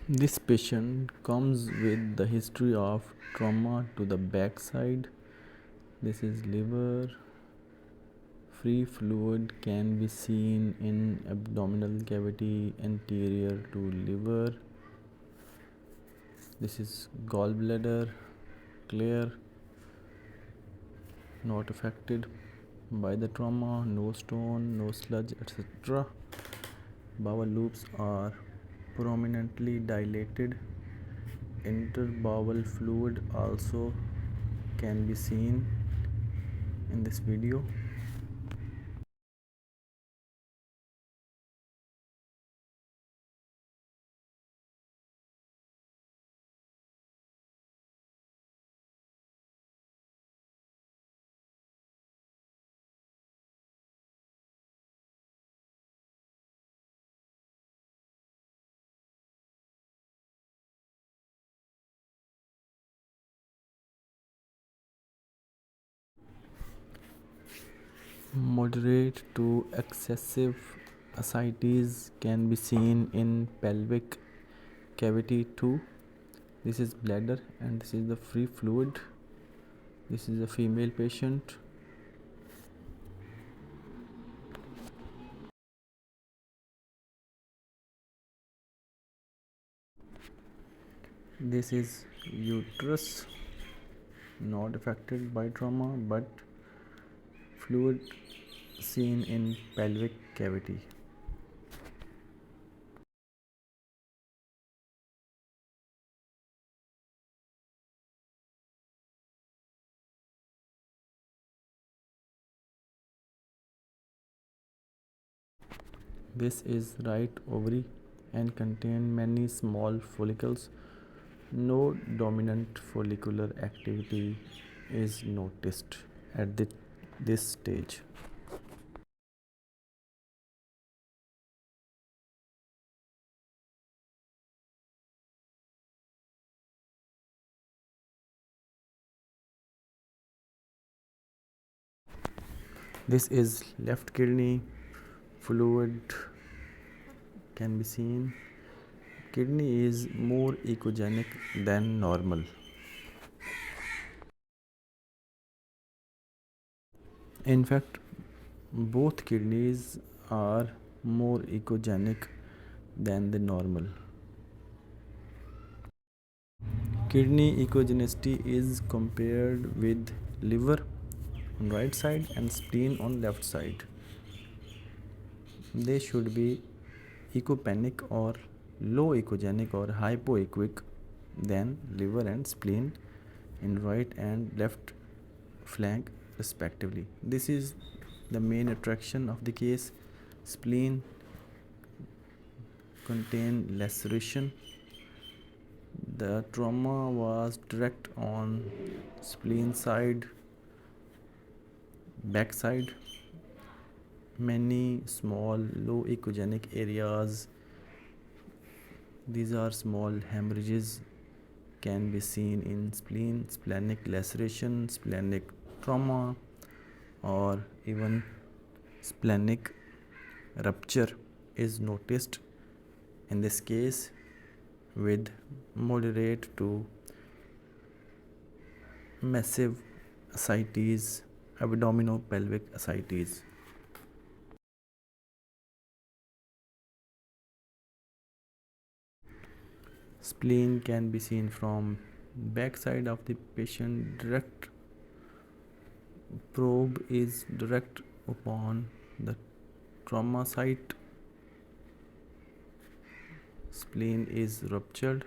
This patient comes with the history of trauma to the backside. This is liver. Free fluid can be seen in abdominal cavity anterior to liver. This is gallbladder, clear, not affected by the trauma, no stone, no sludge, etc. Bowel loops are prominently dilated. Interbowel fluid also can be seen in this video. Moderate to excessive ascites can be seen in pelvic cavity too. This is bladder and this is the free fluid. This is a female patient. This is uterus, not affected by trauma but fluid seen in pelvic cavity. This is right ovary and contain many small follicles. No dominant follicular activity is noticed at this stage. This is left kidney. Fluid can be seen. Kidney is more echogenic than normal. In fact, both kidneys are more echogenic than the normal. Kidney echogenicity is compared with liver on right side and spleen on left side. They should be echopenic or low echogenic or hypoechoic than liver and spleen in right and left flank respectively. This is the main attraction of the case. Spleen contain laceration. The trauma was direct on spleen side, back side. Many small low echogenic areas. These are small hemorrhages can be seen in spleen, splenic laceration, splenic trauma, or even splenic rupture is noticed in this case with moderate to massive ascites, abdominopelvic ascites. Spleen can be seen from back side of the patient. Direct probe is direct upon the trauma site. Spleen is ruptured.